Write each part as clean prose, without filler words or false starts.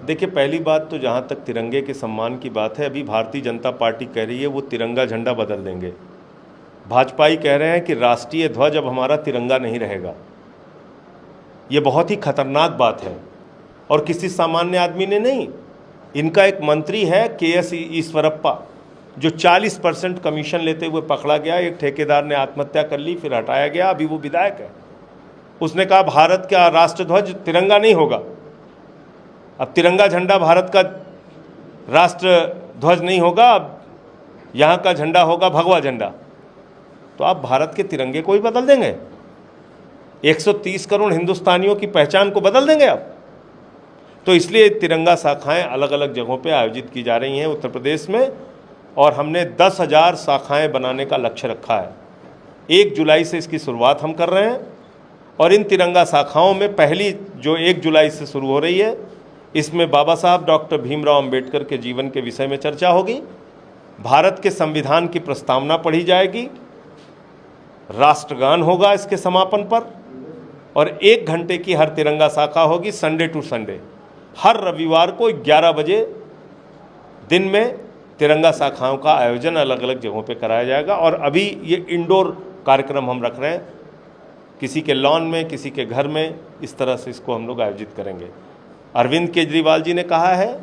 देखिए, पहली बात तो जहाँ तक तिरंगे के सम्मान की बात है, अभी भारतीय जनता पार्टी कह रही है वो तिरंगा झंडा बदल देंगे। भाजपाई कह रहे हैं कि राष्ट्रीय ध्वज अब हमारा तिरंगा नहीं रहेगा। ये बहुत ही खतरनाक बात है और किसी सामान्य आदमी ने नहीं। इनका एक मंत्री है KS ईश्वरप्पा, जो 40% कमीशन लेते हुए पकड़ा गया। एक ठेकेदार ने आत्महत्या कर ली, फिर हटाया गया, अभी वो विधायक है। उसने कहा भारत का राष्ट्रध्वज तिरंगा नहीं होगा। अब तिरंगा झंडा भारत का राष्ट्र ध्वज नहीं होगा, अब यहाँ का झंडा होगा भगवा झंडा। तो आप भारत के तिरंगे को ही बदल देंगे? 130 करोड़ हिंदुस्तानियों की पहचान को बदल देंगे आप? तो इसलिए तिरंगा शाखाएं अलग अलग जगहों पे आयोजित की जा रही हैं उत्तर प्रदेश में, और हमने 10,000 शाखाएं बनाने का लक्ष्य रखा है। 1 जुलाई से इसकी शुरुआत हम कर रहे हैं और इन तिरंगा शाखाओं में पहली जो 1 जुलाई से शुरू हो रही है, इसमें बाबा साहब डॉक्टर भीमराव अंबेडकर के जीवन के विषय में चर्चा होगी, भारत के संविधान की प्रस्तावना पढ़ी जाएगी, राष्ट्रगान होगा इसके समापन पर, और 1 घंटे की हर तिरंगा शाखा होगी संडे टू संडे। हर रविवार को 11 बजे दिन में तिरंगा शाखाओं का आयोजन अलग अलग जगहों पे कराया जाएगा। और अभी ये इंडोर कार्यक्रम हम रख रहे हैं, किसी के लॉन में, किसी के घर में, इस तरह से इसको हम लोग आयोजित करेंगे। अरविंद केजरीवाल जी ने कहा है,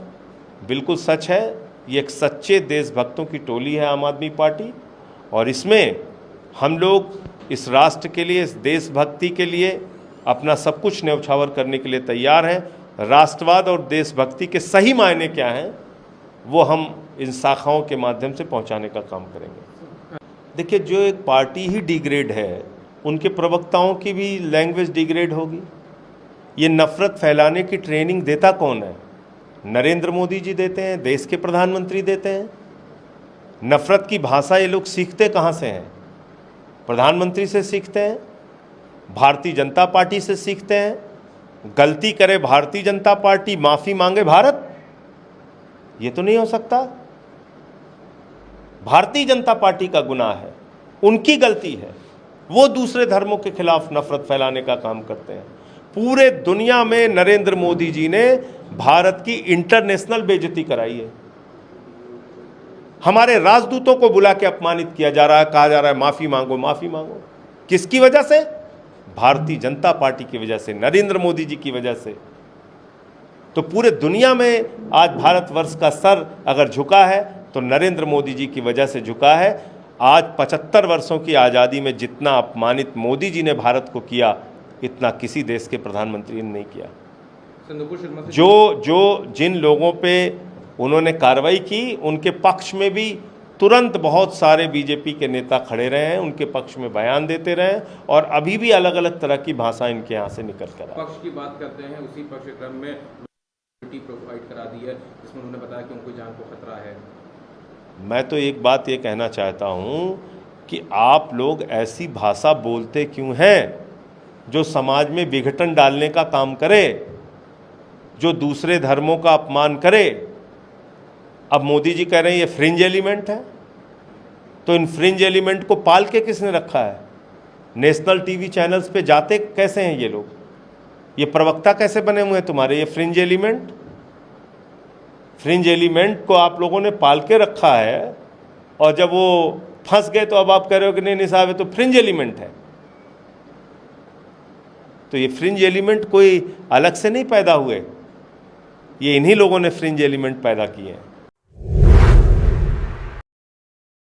बिल्कुल सच है, ये एक सच्चे देशभक्तों की टोली है आम आदमी पार्टी, और इसमें हम लोग इस राष्ट्र के लिए, इस देशभक्ति के लिए अपना सब कुछ न्यौछावर करने के लिए तैयार हैं। राष्ट्रवाद और देशभक्ति के सही मायने क्या हैं वो हम इन शाखाओं के माध्यम से पहुंचाने का काम करेंगे। देखिए, जो एक पार्टी ही डिग्रेड है, उनके प्रवक्ताओं की भी लैंग्वेज डिग्रेड होगी। ये नफ़रत फैलाने की ट्रेनिंग देता कौन है? नरेंद्र मोदी जी देते हैं, देश के प्रधानमंत्री देते हैं। नफ़रत की भाषा ये लोग सीखते कहाँ से हैं? प्रधानमंत्री से सीखते हैं, भारतीय जनता पार्टी से सीखते हैं। गलती करे भारतीय जनता पार्टी, माफ़ी मांगे भारत, ये तो नहीं हो सकता। भारतीय जनता पार्टी का गुनाह है, उनकी गलती है, वो दूसरे धर्मों के खिलाफ नफरत फैलाने का काम करते हैं। पूरे दुनिया में नरेंद्र मोदी जी ने भारत की इंटरनेशनल बेइज्जती कराई है। हमारे राजदूतों को बुला के अपमानित किया जा रहा है, कहा जा रहा है माफ़ी मांगो, माफ़ी मांगो। किसकी वजह से? भारतीय जनता पार्टी की वजह से, नरेंद्र मोदी जी की वजह से। तो पूरे दुनिया में आज भारतवर्ष का सर अगर झुका है तो नरेंद्र मोदी जी की वजह से झुका है। आज 75 वर्षों की आज़ादी में जितना अपमानित मोदी जी ने भारत को किया, इतना किसी देश के प्रधानमंत्री ने नहीं किया। जिन लोगों पे उन्होंने कार्रवाई की, उनके पक्ष में भी तुरंत बहुत सारे बीजेपी के नेता खड़े रहे हैं, उनके पक्ष में बयान देते रहे, और अभी भी अलग अलग तरह की भाषा इनके यहाँ से निकल कर पक्ष की बात करते हैं, उसी पक्ष क्रम में प्रोवाइड करा दी है, जिसमें उन्होंने बताया कि उनको जान को खतरा है। मैं तो एक बात ये कहना चाहता हूँ कि आप लोग ऐसी भाषा बोलते क्यों हैं जो समाज में विघटन डालने का काम करे, जो दूसरे धर्मों का अपमान करे। अब मोदी जी कह रहे हैं ये फ्रिंज एलिमेंट है, तो इन फ्रिंज एलिमेंट को पाल के किसने रखा है? नेशनल टीवी चैनल्स पे जाते कैसे हैं ये लोग? ये प्रवक्ता कैसे बने हुए हैं तुम्हारे? ये फ्रिंज एलिमेंट को आप लोगों ने पाल के रखा है, और जब वो फंस गए तो अब आप कह रहे हो कि नहीं साहब ये तो फ्रिंज एलिमेंट है। तो ये फ्रिंज एलिमेंट कोई अलग से नहीं पैदा हुए, ये इन्हीं लोगों ने फ्रिंज एलिमेंट पैदा किए हैं।